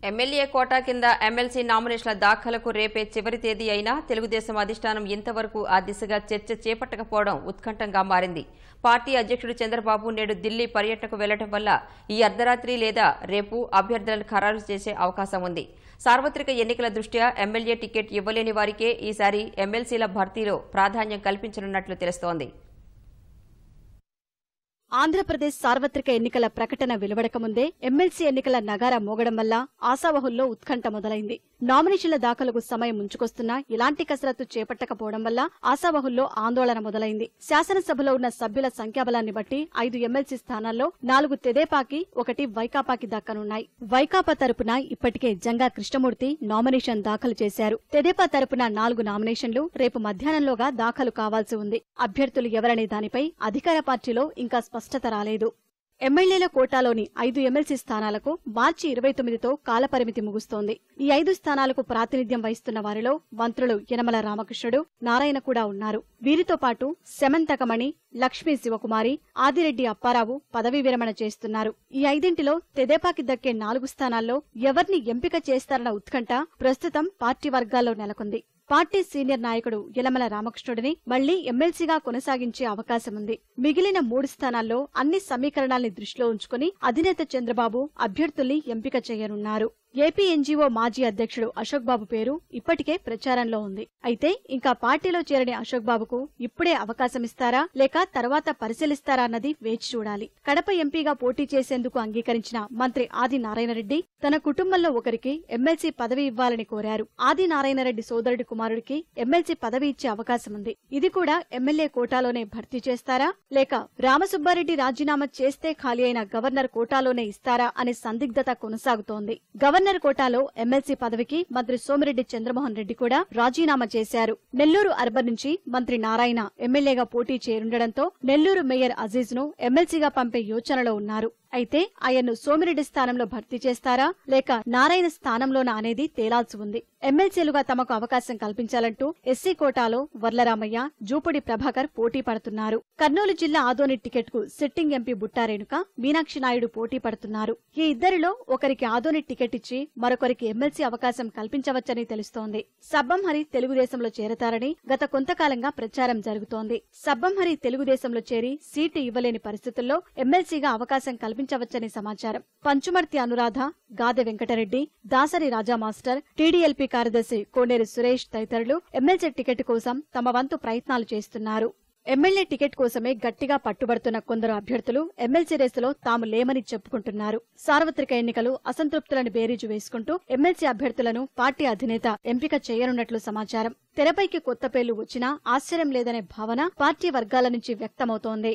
MLA quota కింద MLC నామినేషన్ల దాఖలకు రేపే చివరి తేదీ అయినా తెలుగుదేశం అధిష్టానం ఇంతవరకు ఆ దిశగా చర్చ చేపట్టకపోవడం ఉత్కంఠంగా మారింది. పార్టీ అధ్యక్షుడు చంద్రబాబు నేడు ఢిల్లీ పర్యటనకు వెళ్లడం వల్ల ఈ అర్ధరాత్రి లేదా రేపు అభ్యర్థులను ఖరారు చేసే అవకాశం ఉంది. సార్వత్రిక ఎన్నికల దృష్ట్యా ఎమ్మెల్యే టికెట్ ఇవ్వలేని వారికే ఈసారి ఎమ్మెల్సీల భర్తీలో ప్రాధాన్యం కల్పించనున్నట్లు తెలుస్తోంది. ఆంధ్రప్రదేశ్ సార్వత్రిక ఎన్నికల ప్రకటన వెలువడక ముందే ఎమ్మెల్సీ ఎన్నికల నగారా మోగడం వల్ల ఆశావహుల్లో ఉత్కంఠ మొదలైంది. నామినేషన్ల దాఖలకు సమయం ముంచుకొస్తున్నా ఇలాంటి కసరత్తు చేపట్టకపోవడం వల్ల ఆశావహుల్లో ఆందోళన మొదలైంది. శాసనసభలో ఉన్న సభ్యుల సంఖ్యాబలాన్ని బట్టి 5 ఎమ్మెల్సీ స్థానాల్లో 4 తెదేపాకి 1 వైకాపాకి దక్కనున్నాయి. వైకాపా తరపున ఇప్పటికే జంగా కృష్ణమూర్తి నామినేషన్ దాఖలు చేశారు. తెదేపా తరపున 4 నామినేషన్లు రేపు మధ్యాహ్నంలోగా దాఖలు కావాల్సి ఉంది. అభ్యర్థులు ఎవరనే దానిపై అధికార పార్టీలో ఇంకా స్పష్టత రాలేదు. ఎమ్మెల్యేల కోటాలోని 5 ఎమ్మెల్సీ స్థానాలకు మార్చి 29తో కాలపరిమితి ముగుస్తోంది. ఈ 5 స్థానాలకు ప్రాతినిధ్యం వహిస్తున్న వారిలో మంత్రులు యనమల రామకృష్ణుడు, నారాయణ కూడా ఉన్నారు. వీరితో పాటు సెమంతకమణి, లక్ష్మీ శివకుమారి, ఆదిరెడ్డి అప్పారావు పదవీ విరమణ చేస్తున్నారు. ఈ 5 తెదేపాకి దక్కే 4 స్థానాల్లో ఎవరిని ఎంపిక చేస్తారన్న ఉత్కంఠ ప్రస్తుతం పార్టీ వర్గాల్లో నెలకొంది. పార్టీ సీనియర్ నాయకుడు యనమల రామకృష్ణుడిని మళ్లీ ఎమ్మెల్సీగా కొనసాగించే అవకాశముంది. మిగిలిన 3 స్థానాల్లో అన్ని సమీకరణాల్ని దృష్టిలో ఉంచుకుని అధినేత చంద్రబాబు అభ్యర్థుల్ని ఎంపిక చేయనున్నారు. ఏపీ ఎన్జీఓ మాజీ అధ్యక్షుడు అశోక్ బాబు పేరు ఇప్పటికే ప్రచారంలో ఉంది. అయితే ఇంకా పార్టీలో చేరని అశోక్ బాబుకు ఇప్పుడే అవకాశమిస్తారా లేక తర్వాత పరిశీలిస్తారా అన్నది వేచి చూడాలి. కడప ఎంపీగా పోటీ చేసేందుకు అంగీకరించిన మంత్రి ఆది నారాయణరెడ్డి తన కుటుంబంలో ఒకరికి ఎమ్మెల్సీ పదవి ఇవ్వాలని కోరారు. ఆది నారాయణరెడ్డి సోదరుడి కుమారుడికి ఎమ్మెల్సీ పదవి ఇచ్చే అవకాశముంది. ఇది కూడా ఎమ్మెల్యే కోటాలోనే భర్తీ చేస్తారా లేక రామసుబ్బారెడ్డి రాజీనామా చేస్తే ఖాళీ అయిన గవర్నర్ కోటాలోనే ఇస్తారా అనే సందిగ్ధత కొనసాగుతోంది. గవర్నర్ కోటాలో ఎమ్మెల్సీ పదవికి మంత్రి సోమిరెడ్డి చంద్రమోహన్ రెడ్డి కూడా రాజీనామా చేశారు. నెల్లూరు అర్బన్ నుంచి మంత్రి నారాయణ ఎమ్మెల్యేగా పోటీ చేరుండడంతో నెల్లూరు మేయర్ అజీజ్ ను ఎమ్మెల్సీగా పంపే యోచనలో ఉన్నారు. అయితే ఆయన్ను సోమిరెడ్డి స్థానంలో భర్తీ చేస్తారా లేక నారాయణ స్థానంలోనా అనేది తేలాల్సి ఉంది. ఎమ్మెల్సీలుగా తమకు అవకాశం కల్పించాలంటూ ఎస్సీ కోటాలో వర్లరామయ్య, జూపుడి ప్రభాకర్ పోటీ పడుతున్నారు. కర్నూలు జిల్లా ఆదోని టికెట్ కు సిట్టింగ్ ఎంపీ బుట్టారేణుక, మీనాక్షి నాయుడు పోటీ పడుతున్నారు. ఈ ఇద్దరిలో ఒకరికి ఆదోని టికెట్ ఇచ్చి మరొకరికి ఎమ్మెల్సీ అవకాశం కల్పించవచ్చని తెలుస్తోంది. సబ్బంహరి తెలుగుదేశంలో చేరతారని గత కొంతకాలంగా ప్రచారం జరుగుతోంది. సబ్బంహరి తెలుగుదేశంలో చేరి సీటు ఇవ్వలేని పరిస్థితుల్లో ఎమ్మెల్సీగా అవకాశం కల్పించవచ్చని సమాచారం. పంచుమర్తి అనురాధ, గాదె వెంకటరెడ్డి, దాసరి రాజా మాస్టర్, టీడీఎల్పీ కార్యదర్శి కోనేరు సురేష్ తదితరులు ఎమ్మెల్సీ టికెట్ కోసం తమ వంతు ప్రయత్నాలు చేస్తున్నారు. ఎమ్మెల్యే టికెట్ కోసమే గట్టిగా పట్టుబడుతున్న కొందరు అభ్యర్థులు ఎమ్మెల్సీ రేసులో తాము లేమని చెప్పుకుంటున్నారు. సార్వత్రిక ఎన్నికలు అసంతృప్తులను బేరీజు వేసుకుంటూ ఎమ్మెల్సీ అభ్యర్థులను పార్టీ అధినేత ఎంపిక చేయనున్నట్లు సమాచారం. తెరపైకి కొత్త పేర్లు వచ్చినా ఆశ్చర్యం లేదనే భావన పార్టీ వర్గాల నుంచి వ్యక్తమవుతోంది.